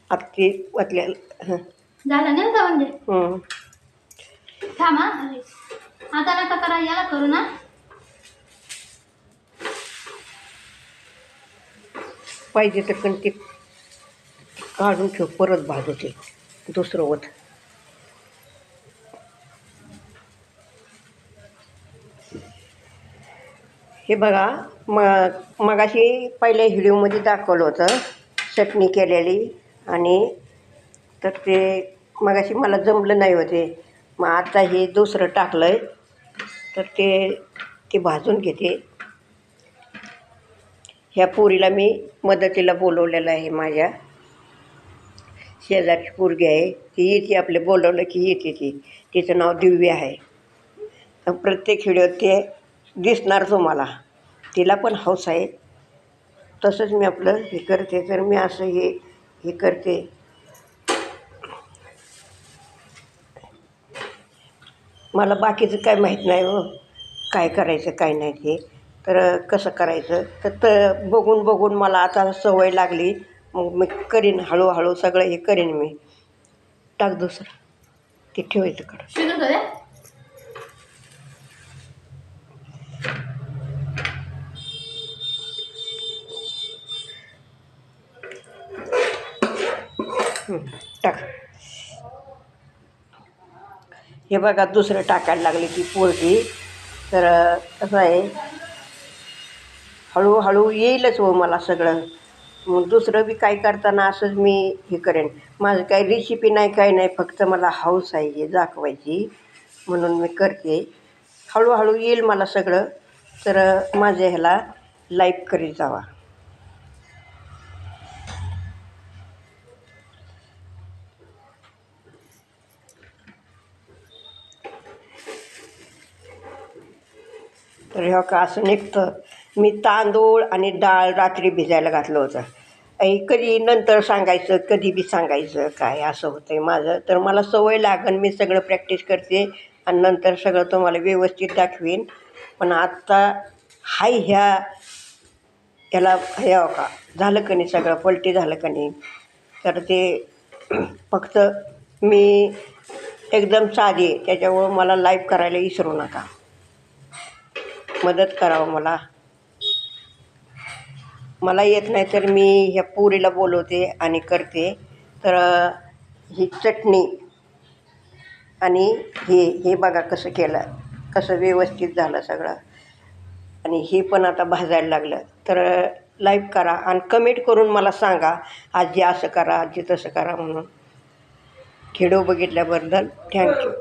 आता ती वाटल्या झालं नाही का म्हणजे थांबा आता नका करा याला करू ना पाहिजे तर पण ती काढून ठेव परत भाजते दुसरं वत हे बघा मगाशी पहिल्या व्हिडिओमध्ये दाखवलं होतं चटणी केलेली आणि तर ते मगाशी मला जमलं नाही होते मग आता हे दुसरं टाकलं आहे तर ते भाजून घेते. ह्या पोरीला मी मदतीला बोलवलेलं आहे माझ्या शेजारची पोरगी आहे ती येते आपले बोलवलं की येते तिचं नाव दिव्या आहे. प्रत्येक व्हिडिओत ते दिसणार तुम्हाला तिला पण हौस आहे. तसंच मी आपलं हे करते तर मी असं हे करते. मला बाकीचं काय माहीत नाही हो काय करायचं काय नाही ते तर कसं करायचं तर बघून मला आता सवय लागली मग मी करीन हळूहळू सगळं हे करीन मी. टाक दुसरं ते ठेवायचं कडं टाक. हे बघा दुसरं टाकायला लागली ती पोरगी तर कसं आहे हळूहळू येईलच हो मला सगळं. मग दुसरं बी काय करताना असंच मी हे करेन. माझं काही रेसिपी नाही काय नाही फक्त मला हौस आहे हे दाखवायची म्हणून मी करते. हळूहळू येईल मला सगळं तर माझ्या ह्याला लाईक करीत जावा. तर ह्या का असं निघतं. मी तांदूळ आणि डाळ रात्री भिजायला घातलं होतं. कधी नंतर सांगायचं कधी बी सांगायचं काय असं होतं आहे माझं. तर मला सवय लागन मी सगळं प्रॅक्टिस करते आणि नंतर सगळं तुम्हाला व्यवस्थित दाखवीन. पण आत्ता हाय ह्याला ह्या का झालं का नाही सगळं पलटी झालं का नाही तर ते फक्त मी एकदम साधी आहे त्याच्यामुळं मला लाईक करायला विसरू नका. मदत करावं मला येत नाही तर मी ह्या पोरीला बोलवते आणि करते. तर ही चटणी आणि हे बघा कसं केलं कसं व्यवस्थित झालं सगळं आणि हे पण आता भाजायला लागलं तर लाईक करा आणि कमेंट करून मला सांगा आजी असं करा आजी तसं करा म्हणून. व्हिडिओ बघितल्याबद्दल थँक्यू.